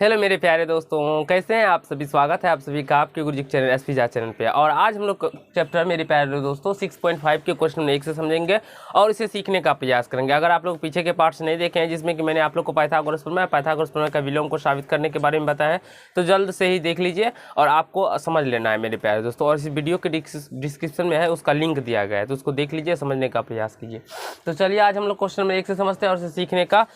Hello मेरे प्यारे दोस्तों, कैसे हैं आप सभी। स्वागत है आप सभी का आपके गुरुजी चैनल एसपी झा चैनल पे। और आज हम लोग चैप्टर मेरे प्यारे दोस्तों 6.5 के क्वेश्चन नंबर 1 से समझेंगे और इसे सीखने का प्रयास करेंगे। अगर आप लोग पीछे के पार्ट्स नहीं देखे हैं जिसमें कि मैंने आप लोग को पाइथागोरस प्रमेय का विलोम को साबित करने के बारे में बताया है, तो जल्द से ही देख लीजिए और आपको समझ लेना है मेरे प्यारे दोस्तों। और इस वीडियो के डिस्क्रिप्शन में है उसका लिंक दिया गया है, तो उसको देख लीजिए, समझने का प्रयास कीजिए। तो चलिए आज हम लोग क्वेश्चन नंबर 1 से समझते हैं और इसे सीखने का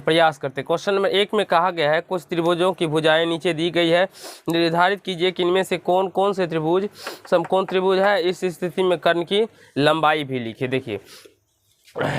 प्रयास करते। क्वेश्चन नंबर 1 में कहा गया है कुछ त्रिभुजों की भुजाएं नीचे दी गई है, निर्धारित कीजिए कि इनमें से कौन कौन से त्रिभुज समकोण त्रिभुज है। इस स्थिति में कर्ण की लंबाई भी लिखिए। देखिए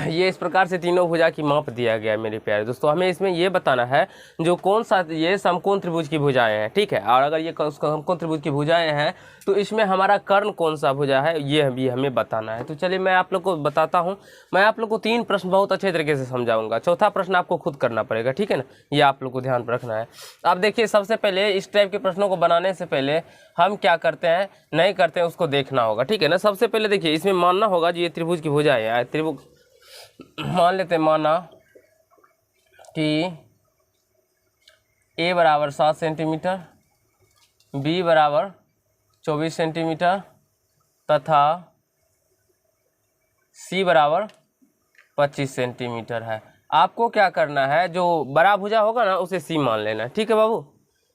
ये इस प्रकार से तीनों भुजा की माप दिया गया है मेरे प्यारे दोस्तों। हमें इसमें ये बताना है जो कौन सा ये समकोण त्रिभुज की भुजाएं हैं, ठीक है। और अगर ये समकोण त्रिभुज की भुजाएं हैं तो इसमें हमारा कर्ण कौन सा भुजा है ये भी हमें बताना है। तो चलिए मैं आप लोग को बताता हूँ। मैं आप लोग को 3 प्रश्न बहुत अच्छे तरीके से समझाऊंगा, चौथा प्रश्न आपको खुद करना पड़ेगा, ठीक है ना। ये आप लोग को ध्यान रखना है। आप देखिए सबसे पहले इस टाइप के प्रश्नों को बनाने से पहले हम क्या करते हैं नहीं करते हैं उसको देखना होगा, ठीक है ना। सबसे पहले देखिए इसमें मानना होगा जो ये त्रिभुज की भुजाएं हैं, त्रिभुज मान लेते हैं, माना कि a बराबर 7 सेंटीमीटर, b बराबर 24 सेंटीमीटर तथा c बराबर 25 सेंटीमीटर है। आपको क्या करना है, जो बड़ा भुजा होगा ना उसे c मान लेना है, ठीक है बाबू।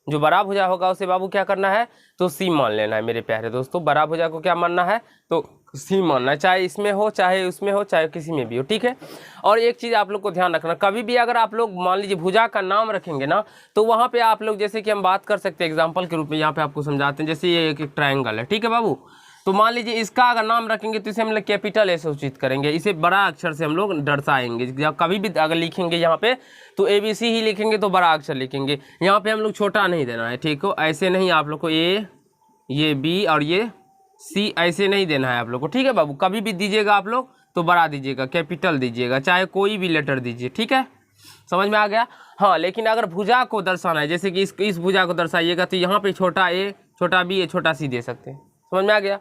जो बड़ा भुजा होगा उसे बाबू क्या करना है तो c मान लेना है मेरे प्यारे दोस्तों। बड़ा भुजा को क्या मानना है तो c मानना है, चाहे इसमें हो चाहे उसमें हो चाहे किसी में भी हो, ठीक है। और एक चीज़ आप लोग को ध्यान रखना, कभी भी अगर आप लोग मान लीजिए भुजा का नाम रखेंगे ना तो वहाँ पे आप लोग जैसे कि हम बात कर सकते हैं एग्जाम्पल के रूप में, यहाँ पे आपको समझाते हैं। जैसे ये एक ट्रायंगल है, ठीक है बाबू। तो मान लीजिए इसका अगर नाम रखेंगे तो इसे हम लोग कैपिटल ए से सूचित करेंगे, इसे बड़ा अक्षर से हम लोग दर्शाएंगे। जब कभी भी अगर लिखेंगे यहाँ पे तो ABC ही लिखेंगे तो बड़ा अक्षर लिखेंगे, यहाँ पे हम लोग छोटा नहीं देना है, ठीक हो। ऐसे नहीं आप लोग को A, ये B और ये C ऐसे नहीं देना है आप लोग को, ठीक है बाबू। कभी भी दीजिएगा आप लोग तो बड़ा दीजिएगा, कैपिटल दीजिएगा, चाहे कोई भी लेटर दीजिए, ठीक है। समझ में आ गया। हाँ, लेकिन अगर भुजा को दर्शाना है, जैसे कि इस भुजा को दर्शाइएगा तो यहाँ पे छोटा A, छोटा B, छोटा C दे सकते हैं। समझ में आ गया।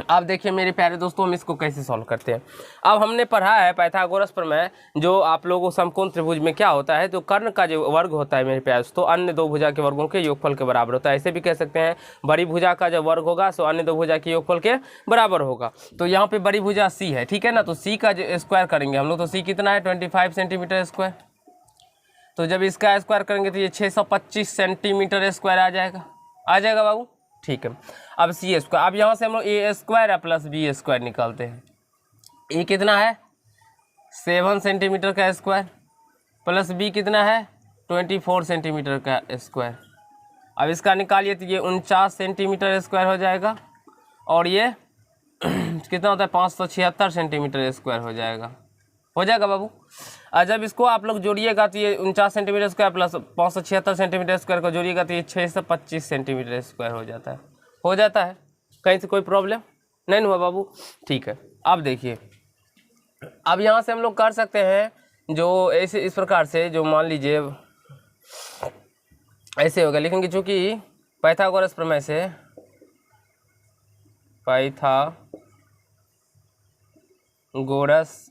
अब देखिए मेरे प्यारे दोस्तों हम इसको कैसे सॉल्व करते हैं। अब हमने पढ़ा है पाइथागोरस प्रमेय, जो आप लोगों समकोण त्रिभुज में क्या होता है, तो कर्ण का जो वर्ग होता है मेरे प्यारे दोस्तों अन्य दो भुजा के वर्गों के योगफल के बराबर होता है। ऐसे भी कह सकते हैं बड़ी भुजा का जो वर्ग होगा सो अन्य दो भुजा के योगफल के बराबर होगा। तो यहाँ पे बड़ी भुजा C है, ठीक है ना। तो C का जो स्क्वायर करेंगे हम लोग, तो C कितना है 25 सेंटीमीटर स्क्वायर। तो जब इसका स्क्वायर करेंगे तो ये 625 सेंटीमीटर स्क्वायर आ जाएगा बाबू, ठीक है। अब C स्क्वायर, अब यहाँ से हम लोग A square plus B square निकालते हैं। A कितना है 7 सेंटीमीटर का स्क्वायर प्लस B कितना है 24 सेंटीमीटर का स्क्वायर। अब इसका निकालिए तो ये 49 सेंटीमीटर स्क्वायर हो जाएगा और ये कितना होता है 576 सेंटीमीटर स्क्वायर हो जाएगा बाबू। और जब इसको आप लोग जोड़िएगा तो ये 49 centimetre square plus 576 centimetre square को जोड़िएगा तो ये 625 सेंटीमीटर स्क्वायर हो जाता है। कहीं से कोई प्रॉब्लम नहीं हुआ बाबू, ठीक है। अब देखिए अब यहाँ से हम लोग कर सकते हैं जो ऐसे इस प्रकार से, जो मान लीजिए ऐसे होगा, लेकिन चूँकि पाइथागोरस प्रमेय से पाइथागोरस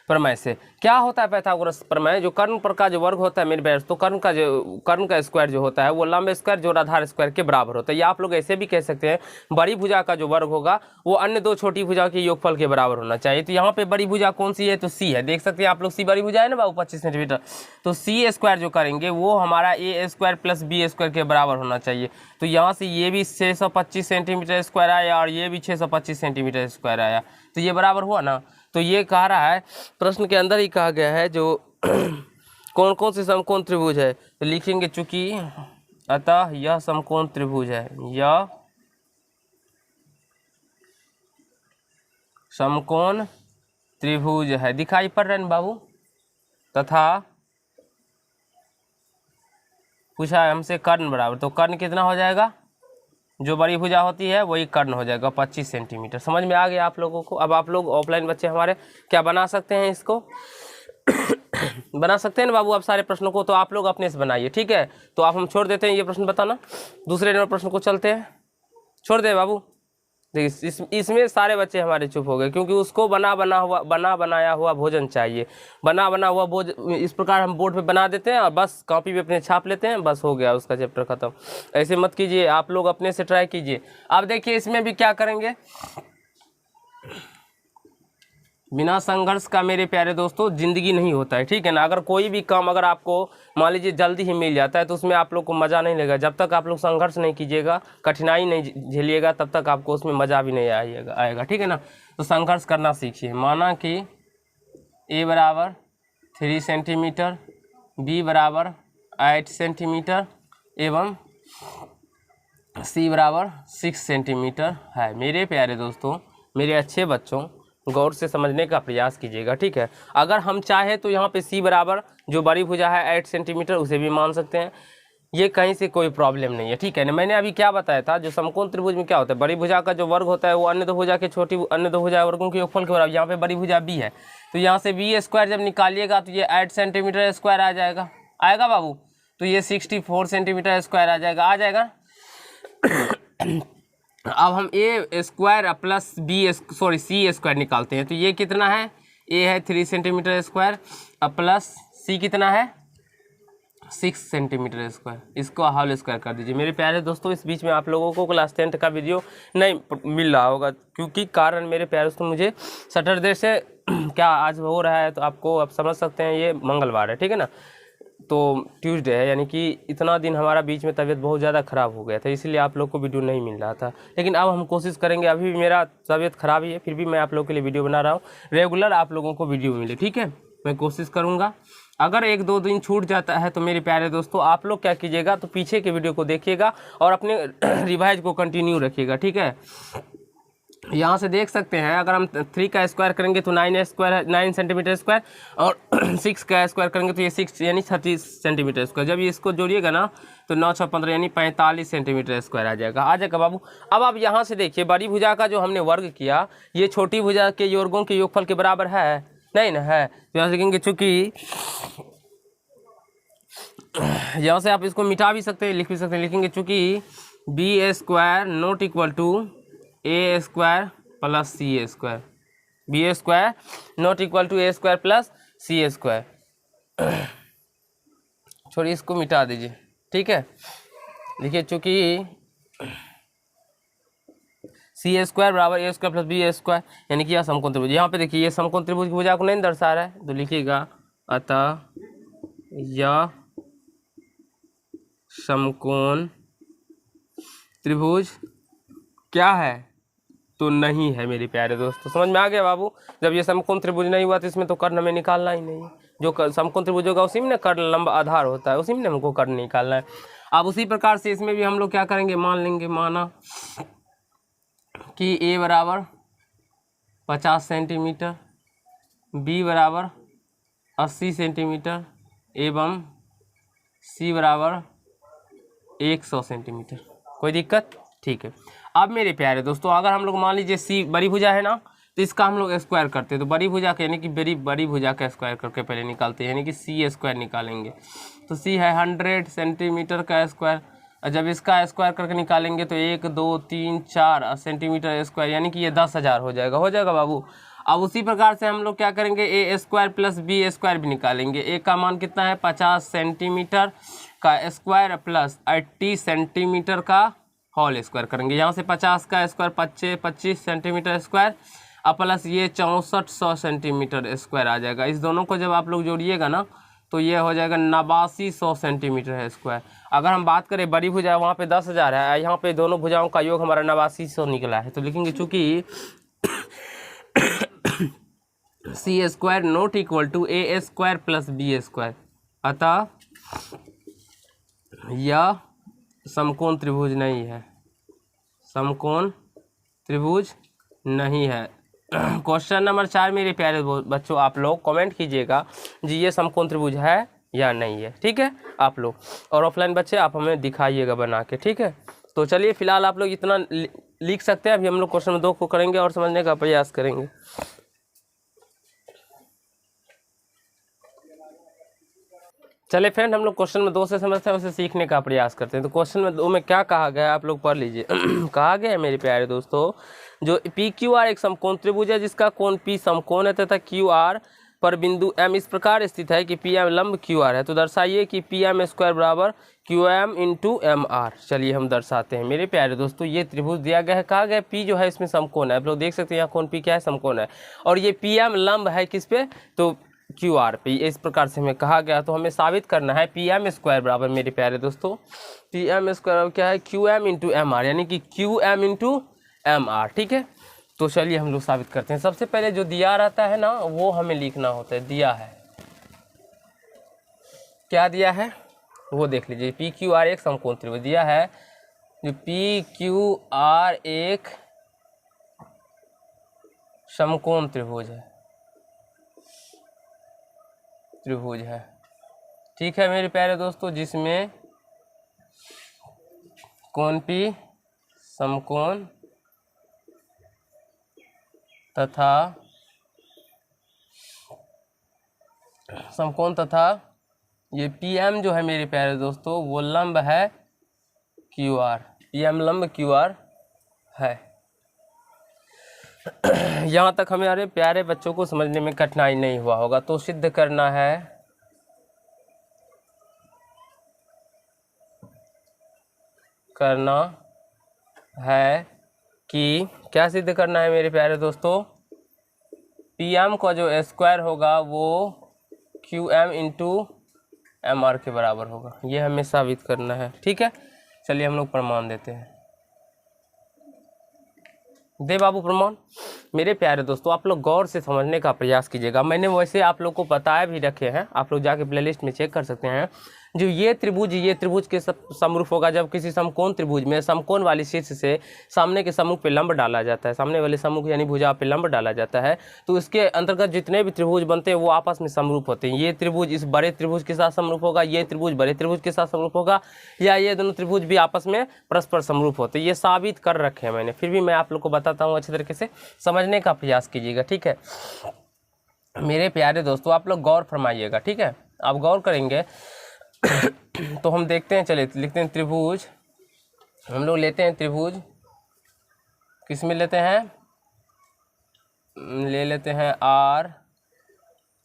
प्रमेय से क्या होता है। पाइथागोरस प्रमेय जो कर्ण पर का जो वर्ग होता है मेरे बैठ, तो कर्ण का स्क्वायर जो होता है वो लंब स्क्वायर जो आधार स्क्वायर के बराबर होता है। या आप लोग ऐसे भी कह सकते हैं बड़ी भुजा का जो वर्ग होगा वो अन्य दो छोटी भुजा के योगफल के बराबर होना चाहिए। तो यहाँ पे बड़ी भुजा कौन सी है तो C है, देख सकते हैं आप लोग। C बड़ी भुजा है ना बाबू 25 सेंटीमीटर, तो C स्क्वायर जो करेंगे वो हमारा A square plus B square के बराबर होना चाहिए। तो यहाँ से ये भी 625 सेंटीमीटर स्क्वायर आया और ये भी 625 सेंटीमीटर स्क्वायर आया, तो ये बराबर हुआ ना। तो ये कह रहा है प्रश्न के अंदर ही कहा गया है जो कौन कौन से समकोण त्रिभुज है, तो लिखेंगे चूंकि अतः यह समकोण त्रिभुज है, यह समकोण त्रिभुज है, दिखाई पड़ रहा है बाबू। तथा पूछा है हमसे कर्ण बराबर, तो कर्ण कितना हो जाएगा, जो बड़ी भुजा होती है वही कर्ण हो जाएगा 25 सेंटीमीटर। समझ में आ गया आप लोगों को। अब आप लोग ऑफलाइन बच्चे हमारे क्या बना सकते हैं, इसको बना सकते हैं ना बाबू आप सारे प्रश्नों को। तो आप लोग अपने से बनाइए, ठीक है। तो आप हम छोड़ देते हैं ये प्रश्न बताना, दूसरे नंबर प्रश्न को चलते हैं। छोड़ दे बाबू, देखिए इसमें सारे बच्चे हमारे चुप हो गए, क्योंकि उसको बना बनाया हुआ भोजन चाहिए। बना हुआ भोजन इस प्रकार हम बोर्ड पे बना देते हैं और बस कॉपी पे अपने छाप लेते हैं, बस हो गया उसका चैप्टर खत्म। ऐसे मत कीजिए, आप लोग अपने से ट्राई कीजिए। अब देखिए इसमें भी क्या करेंगे, बिना संघर्ष का मेरे प्यारे दोस्तों जिंदगी नहीं होता है, ठीक है ना। अगर कोई भी काम अगर आपको मान लीजिए जल्दी ही मिल जाता है तो उसमें आप लोग को मज़ा नहीं लगेगा। जब तक आप लोग संघर्ष नहीं कीजिएगा, कठिनाई नहीं झेलिएगा, तब तक आपको उसमें मज़ा भी नहीं आएगा, ठीक है ना। तो संघर्ष करना सीखिए। माना कि a बराबर 3 सेंटीमीटर, b बराबर 8 सेंटीमीटर एवं c बराबर 6 सेंटीमीटर है। मेरे प्यारे दोस्तों, मेरे अच्छे बच्चों, गौर से समझने का प्रयास कीजिएगा, ठीक है। अगर हम चाहे तो यहाँ पे c बराबर जो बड़ी भुजा है 8 सेंटीमीटर उसे भी मान सकते हैं, ये कहीं से कोई प्रॉब्लम नहीं है, ठीक है ना। मैंने अभी क्या बताया था, जो समकोण त्रिभुज में क्या होता है, बड़ी भुजा का जो वर्ग होता है वो अन्य दो भुजा के अन्य दो भुजा वर्गों के योगफल के बराबर। यहाँ पे बड़ी भुजा b है तो यहाँ से b स्क्वायर जब निकालिएगा तो ये 8 सेंटीमीटर स्क्वायर आ जाएगा, आएगा बाबू। तो ये 64 सेंटीमीटर स्क्वायर आ जाएगा। अब हम a square plus c square निकालते हैं, तो ये कितना है, a है 3 सेंटीमीटर स्क्वायर प्लस c कितना है 6 सेंटीमीटर स्क्वायर, इसको होल स्क्वायर कर दीजिए। मेरे प्यारे दोस्तों, इस बीच में आप लोगों को क्लास 10 का वीडियो नहीं मिल रहा होगा, क्योंकि कारण मेरे प्यारे दोस्तों मुझे सैटरडे से क्या आज हो रहा है, तो आपको आप समझ सकते हैं ये मंगलवार है, ठीक है ना, तो ट्यूसडे है, यानी कि इतना दिन हमारा बीच में तबीयत बहुत ज़्यादा ख़राब हो गया था, इसलिए आप लोग को वीडियो नहीं मिल रहा था। लेकिन अब हम कोशिश करेंगे, अभी भी मेरा तबीयत ख़राब ही है, फिर भी मैं आप लोगों के लिए वीडियो बना रहा हूँ, रेगुलर आप लोगों को वीडियो मिले, ठीक है। मैं कोशिश करूँगा। अगर 1-2 दिन छूट जाता है तो मेरे प्यारे दोस्तों आप लोग क्या कीजिएगा, तो पीछे के वीडियो को देखिएगा और अपने रिवाइज को कंटिन्यू रखिएगा, ठीक है। यहाँ से देख सकते हैं, अगर हम 3 का स्क्वायर करेंगे तो 9 सेंटीमीटर स्क्वायर, और 6 का स्क्वायर करेंगे तो ये 6 यानी 30 सेंटीमीटर स्क्वायर। जब ये इसको जोड़िएगा ना तो 9 6 15 यानी 45 सेंटीमीटर स्क्वायर आ जाएगा बाबू। अब आप यहाँ से देखिए, बड़ी भुजा का जो हमने वर्ग किया ये छोटी भुजा के वर्गों के योगफल के बराबर है, नहीं ना है। तो यहाँ से लिखेंगे, चूँकि यहाँ से आप इसको मिटा भी सकते हैं, लिख भी सकते हैं, लिखेंगे चूँकि b square not equal to a square plus c square, b square not equal to a square plus c square. छोड़िए, इसको मिटा दीजिए, ठीक है। देखिए, चूँकि c स्क्वायर बराबर a square plus b square, यानी कि यह समकोण त्रिभुज। यहाँ पे देखिए ये समकोण त्रिभुज की भुजा को नहीं दर्शा रहा है, तो लिखिएगा अतः यह समकोण त्रिभुज क्या है, तो नहीं है। मेरे प्यारे दोस्तों, समझ में आ गया बाबू। जब ये समकोण त्रिभुज नहीं हुआ तो इसमें तो कर्ण हमें निकालना ही नहीं है। जो समकोण त्रिभुज होगा उसी में ना कर्ण लंबा आधार होता है, उसी में हमको कर्ण निकालना है। अब उसी प्रकार से इसमें भी हम लोग क्या करेंगे, मान लेंगे, माना कि a बराबर 50 सेंटीमीटर, b बराबर 80 सेंटीमीटर एवं c बराबर 100 सेंटीमीटर। कोई दिक्कत, ठीक है। अब मेरे प्यारे दोस्तों, अगर हम लोग मान लीजिए c बड़ी भुजा है ना, तो इसका हम लोग स्क्वायर करते हैं, तो बड़ी भुजा का यानी कि बड़ी भुजा का स्क्वायर करके पहले निकालते हैं, यानी कि c स्क्वायर निकालेंगे। तो c है 100 सेंटीमीटर का स्क्वायर, और जब इसका स्क्वायर करके निकालेंगे तो 1 2 3 4 सेंटीमीटर स्क्वायर, यानी कि ये 10,000 हो जाएगा बाबू। अब उसी प्रकार से हम लोग क्या करेंगे, a square plus b square भी निकालेंगे। a का मान कितना है 50 सेंटीमीटर का स्क्वायर प्लस 80 सेंटीमीटर का होल स्क्वायर करेंगे। यहाँ से 50 का स्क्वायर 25 सेंटीमीटर स्क्वायर और प्लस ये 6400 सेंटीमीटर स्क्वायर आ जाएगा। इस दोनों को जब आप लोग जोड़िएगा ना तो ये हो जाएगा 8900 सेंटीमीटर है स्क्वायर। अगर हम बात करें बड़ी भुजा, वहाँ पे 10,000 है, यहाँ पे दोनों भुजाओं का योग हमारा 8900 निकला है, तो लिखेंगे चूँकि c square not equal to a square plus b square, अतः यह समकोण त्रिभुज नहीं है, समकोण त्रिभुज नहीं है। क्वेश्चन नंबर 4 मेरे प्यारे बच्चों, आप लोग कमेंट कीजिएगा जी ये समकोण त्रिभुज है या नहीं है, ठीक है आप लोग। और ऑफलाइन बच्चे आप हमें दिखाइएगा बना के, ठीक है। तो चलिए फिलहाल आप लोग इतना लिख सकते हैं। अभी हम लोग क्वेश्चन 2 को करेंगे और समझने का प्रयास करेंगे। चले फ्रेंड, हम लोग क्वेश्चन में 2 से समझते हैं, उसे सीखने का प्रयास करते हैं। तो क्वेश्चन में 2 में क्या कहा गया है आप लोग पढ़ लीजिए। कहा गया है मेरे प्यारे दोस्तों, जो पी क्यू आर एक समकोण त्रिभुज है जिसका कोण पी समकोण है तथा क्यू आर पर बिंदु एम इस प्रकार स्थित है कि पी एम लंब क्यू आर है, तो दर्शाइए कि पी एम स्क्वायर बराबर Q M into M R. चलिए हम दर्शाते हैं मेरे प्यारे दोस्तों। ये त्रिभुज दिया गया है, कहा गया पी जो है इसमें समकोण है, आप लोग देख सकते हैं यहाँ कोण पी क्या है, समकोण है, और ये पी एम लंब है किस पे, तो क्यू आर पे। इस प्रकार से हमें कहा गया, तो हमें साबित करना है पी एम स्क्वायर बराबर मेरे प्यारे दोस्तों, पी एम स्क्वायर क्या है, Q M into M R, यानी कि Q M into M R. ठीक है, तो चलिए हम लोग साबित करते हैं। सबसे पहले जो दिया रहता है ना वो हमें लिखना होता है, दिया है, क्या दिया है वो देख लीजिए। पी क्यू आर एक समकोण त्रिभुज दिया है, जो पी क्यू आर एक समकोण त्रिभुज है, ठीक है मेरे प्यारे दोस्तों, जिसमें कोण पी समकोण तथा ये पी एम जो है मेरे प्यारे दोस्तों वो लंब है क्यू आर, पी एम लंब क्यू आर है। यहाँ तक हमारे प्यारे बच्चों को समझने में कठिनाई नहीं हुआ होगा। तो सिद्ध करना है कि क्या सिद्ध करना है मेरे प्यारे दोस्तों, पी एम का जो स्क्वायर होगा वो Q M into M R के बराबर होगा, ये हमें साबित करना है। ठीक है, चलिए हम लोग प्रमाण देते हैं। दे बाबू प्रमाण। मेरे प्यारे दोस्तों आप लोग गौर से समझने का प्रयास कीजिएगा। मैंने वैसे आप लोग को बताया भी रखे हैं, आप लोग जाके प्लेलिस्ट में चेक कर सकते हैं। जो ये त्रिभुज के समरूप होगा जब किसी समकोण त्रिभुज में समकोण वाली शीर्ष से सामने के समूह पे लंब डाला जाता है, सामने वाले समूह यानी भुजा पे लंब डाला जाता है, तो इसके अंतर्गत जितने भी त्रिभुज बनते हैं वो आपस में समरूप होते हैं। ये त्रिभुज इस बड़े त्रिभुज के साथ समरूप होगा, ये त्रिभुज बड़े त्रिभुज के साथ समरूप होगा, या ये दोनों त्रिभुज भी आपस में परस्पर समरूप होते हैं। ये साबित कर रखे हैं मैंने, फिर भी मैं आप लोग को बताता हूँ, अच्छे तरीके से समझने का प्रयास कीजिएगा। ठीक है मेरे प्यारे दोस्तों, आप लोग गौर फरमाइएगा। ठीक है, आप गौर करेंगे तो हम देखते हैं, चलिए लिखते हैं त्रिभुज, हम लोग लेते हैं त्रिभुज, किस में लेते हैं, ले लेते हैं आर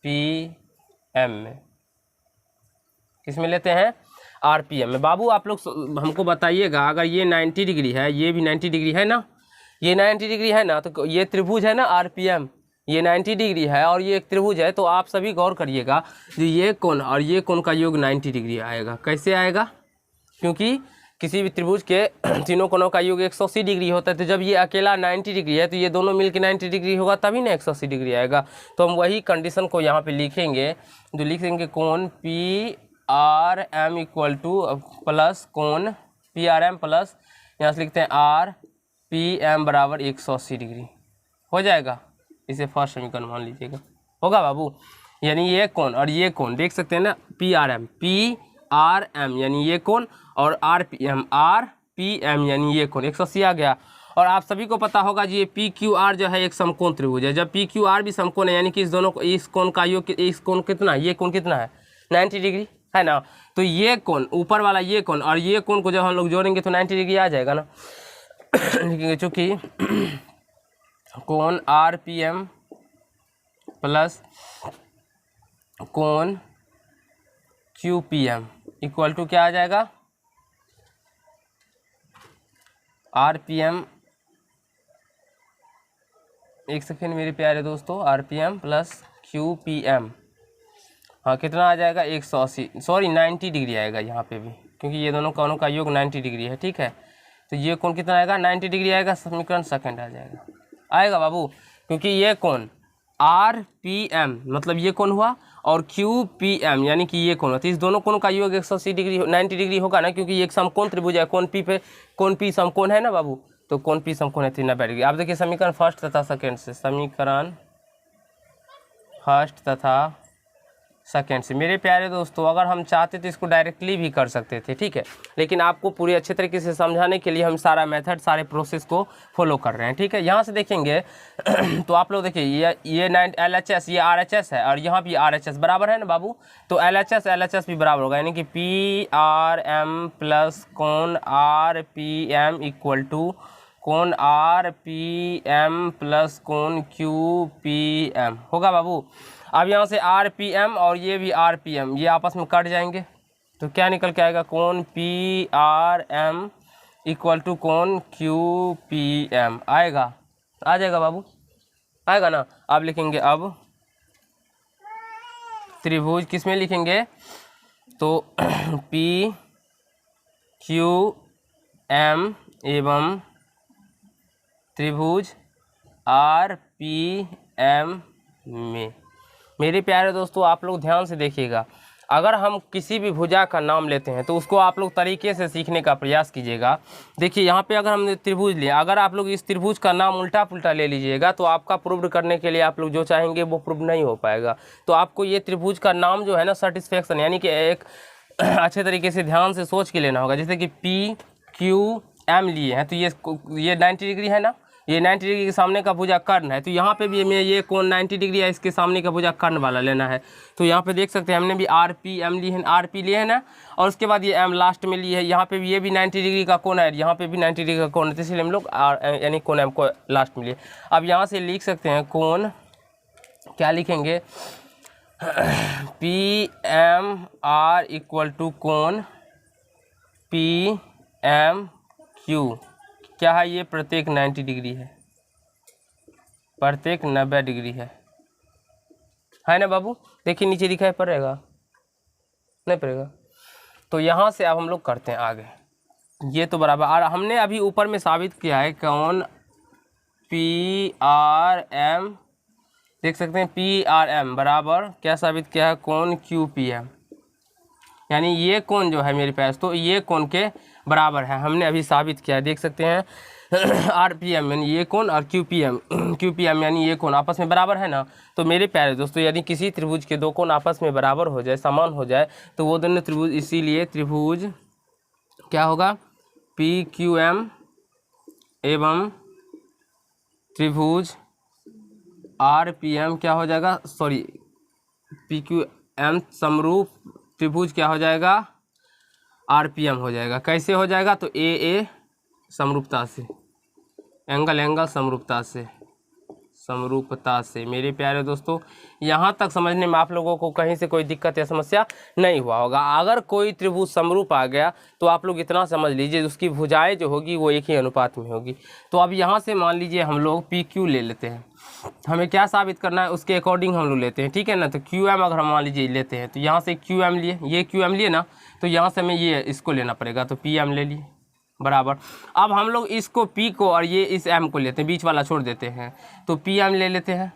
पी एम में, किस में लेते हैं, आर पी एम में। बाबू आप लोग हमको बताइएगा, अगर ये 90 डिग्री है, ये भी 90 डिग्री है ना, ये 90 डिग्री है ना, तो ये त्रिभुज है ना आर पी एम, ये 90 डिग्री है और ये एक त्रिभुज है, तो आप सभी गौर करिएगा, जो ये कोण और ये कोण का योग 90 डिग्री आएगा। कैसे आएगा, क्योंकि किसी भी त्रिभुज के तीनों कोणों का योग 180 डिग्री होता है, तो जब ये अकेला 90 डिग्री है तो ये दोनों मिलकर 90 डिग्री होगा, तभी ना 180 डिग्री आएगा। तो हम वही कंडीशन को यहाँ पे लिखेंगे, जो लिखेंगे कोण P R M equal to plus कोण पी आर एम प्लस, यहाँ से लिखते हैं आर पी एम बराबर 180 डिग्री हो जाएगा। इसे फर्स्ट समीकरण मान लीजिएगा, होगा बाबू। यानी ये कोण और ये कोण देख सकते हैं ना, पी आर एम यानी ये कोण, और आर पी एम यानी ये कोण 180 आ गया। और आप सभी को पता होगा जी, ये पी क्यू आर जो है एक समकोण त्रिभुज है। जब पी क्यू आर भी समकोण है, यानी कि इस दोनों को, इस कोण का योग, इस कोण कितना, ये कोण कितना है 90 डिग्री है ना, तो ये कोण ऊपर वाला ये कोण और ये कोण को जब हम लोग जोड़ेंगे तो 90 डिग्री आ जाएगा ना। चूँकि कोण आर पी एम प्लस कोण Q P M equal to क्या आ जाएगा, आर पी एम, एक सेकेंड मेरे प्यारे दोस्तों, R P M plus Q P M, हाँ कितना आ जाएगा 180, सॉरी 90 डिग्री आएगा यहाँ पे भी, क्योंकि ये दोनों कोणों का योग 90 डिग्री है। ठीक है, तो ये कोण कितना आएगा 90 डिग्री आएगा, समीकरण सेकंड आ जाएगा, आएगा बाबू, क्योंकि ये कोण आर पी एम मतलब ये कोण हुआ, और क्यू पी एम यानी कि ये कोण, तो इस दोनों कोणों का योग 180 डिग्री 90 डिग्री होगा ना, क्योंकि एक समकोण त्रिभुज है, कोण पी समकोण है ना बाबू, तो कोण पी समकोण है 90 डिग्री। आप देखिए समीकरण फर्स्ट तथा सेकेंड से, समीकरण फर्स्ट तथा सेकेंड से। मेरे प्यारे दोस्तों अगर हम चाहते तो इसको डायरेक्टली भी कर सकते थे, ठीक है, लेकिन आपको पूरी अच्छे तरीके से समझाने के लिए हम सारा मेथड सारे प्रोसेस को फॉलो कर रहे हैं, ठीक है। यहाँ से देखेंगे तो आप लोग देखिए ये 9 LHS ये RHS है और यहाँ भी RHS बराबर है ना बाबू, तो LHS भी बराबर होगा, यानी कि PRM प्लस कोण RPM इक्वल टू कोण RPM प्लस कोण QPM होगा बाबू। अब यहाँ से RPM और ये भी RPM ये आपस में कट जाएंगे तो क्या निकल के आएगा, कोण PRM इक्वल टू कोण QPM आएगा, आ जाएगा बाबू, आएगा ना। अब लिखेंगे अब त्रिभुज किस में लिखेंगे, तो PQM एवं त्रिभुज RPM में। मेरे प्यारे दोस्तों आप लोग ध्यान से देखिएगा, अगर हम किसी भी भुजा का नाम लेते हैं तो उसको आप लोग तरीके से सीखने का प्रयास कीजिएगा। देखिए यहाँ पे अगर हमने त्रिभुज लिया, अगर आप लोग इस त्रिभुज का नाम उल्टा पुल्टा ले लीजिएगा तो आपका प्रूव करने के लिए आप लोग जो चाहेंगे वो प्रूव नहीं हो पाएगा। तो आपको ये त्रिभुज का नाम जो है ना सेटिस्फेक्शन यानी कि एक अच्छे तरीके से ध्यान से सोच के लेना होगा। जैसे कि PQM लिए हैं तो ये 90 डिग्री है ना, ये 90 डिग्री के सामने का भुजा कर्ण है, तो यहाँ पे भी हमें ये कोण 90 डिग्री है, इसके सामने का भुजा कर्ण वाला लेना है। तो यहाँ पे देख सकते हैं हमने भी RPM ली है, RP लिए है ना, और उसके बाद ये M लास्ट में ली है। यहाँ पे भी ये भी 90 डिग्री का कोण है, यहाँ पे भी 90 डिग्री का कोण है, तो इसलिए हम लोग यानी कोण M को लास्ट में लिए। अब यहाँ से लिख सकते हैं कोण, क्या लिखेंगे, PMR इक्वल टू कोण PMQ क्या है, ये प्रत्येक 90 डिग्री है, प्रत्येक 90 डिग्री है ना बाबू। देखिए नीचे दिखाई पड़ेगा, नहीं पड़ेगा। तो यहाँ से अब हम लोग करते हैं आगे, ये तो बराबर, और हमने अभी ऊपर में साबित किया है कोण PRM, देख सकते हैं PRM बराबर क्या साबित किया है, कोण QPM, यानी ये कोण जो है मेरे पास तो ये कोण के बराबर है, हमने अभी साबित किया, देख सकते हैं। RPM यानी ये कोण और QPM यानी ये कोण आपस में बराबर है ना। तो मेरे प्यारे दोस्तों यदि किसी त्रिभुज के दो कोण आपस में बराबर हो जाए, समान हो जाए, तो वो दोनों त्रिभुज, इसीलिए त्रिभुज क्या होगा, PQM एवं त्रिभुज RPM क्या हो जाएगा, सॉरी PQM समरूप त्रिभुज क्या हो जाएगा, RPM हो जाएगा। कैसे हो जाएगा, तो AA समरूपता से, एंगल समरूपता से। मेरे प्यारे दोस्तों यहाँ तक समझने में आप लोगों को कहीं से कोई दिक्कत या समस्या नहीं हुआ होगा। अगर कोई त्रिभुज समरूप आ गया तो आप लोग इतना समझ लीजिए उसकी भुजाएं जो होगी वो एक ही अनुपात में होगी। तो अब यहाँ से मान लीजिए हम लोग PQ ले लेते हैं, हमें क्या साबित करना है उसके अकॉर्डिंग हम लोग लेते हैं, ठीक है ना। तो QM अगर हम मान लीजिए लेते हैं तो यहाँ से QM लिए, ये QM लिए ना, तो यहाँ से हमें ये इसको लेना पड़ेगा, तो PM ले लिए बराबर। अब हम लोग इसको P को और ये इस M को लेते हैं, बीच वाला छोड़ देते हैं, तो PM ले लेते हैं।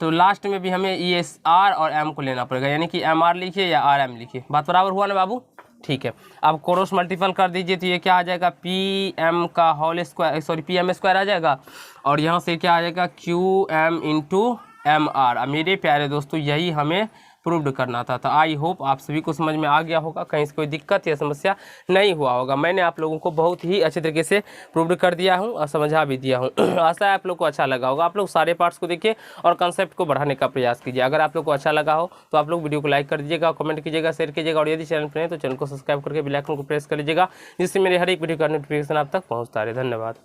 तो लास्ट में भी हमें ये R और M को लेना पड़ेगा, यानी कि MR लिखिए या RM लिखिए, बात बराबर हुआ ना बाबू, ठीक है। अब क्रॉस मल्टीपल कर दीजिए तो ये क्या आ जाएगा, PM का whole square, sorry PM square आ जाएगा, और यहाँ से क्या आ जाएगा QM इंटू MR। मेरे प्यारे दोस्तों यही हमें प्रूव्ड करना था। तो आई होप आप सभी को समझ में आ गया होगा, कहीं से कोई दिक्कत या समस्या नहीं हुआ होगा। मैंने आप लोगों को बहुत ही अच्छे तरीके से प्रूव्ड कर दिया हूं और समझा भी दिया हूं। आशा है आप लोग को अच्छा लगा होगा। आप लोग सारे पार्ट्स को देखिए और कंसेप्ट को बढ़ाने का प्रयास कीजिए। अगर आप लोग को अच्छा लगा हो तो आप लोग वीडियो को लाइक कर दीजिएगा, कमेंट कीजिएगा, शेयर कीजिएगा, और यदि चैनल पर हैं तो चैनल को सब्सक्राइब करके बेल आइकन को प्रेस कर लीजिएगा, जिससे मेरे हर एक वीडियो का नोटिफिकेशन आप तक पहुँचता रहे। धन्यवाद।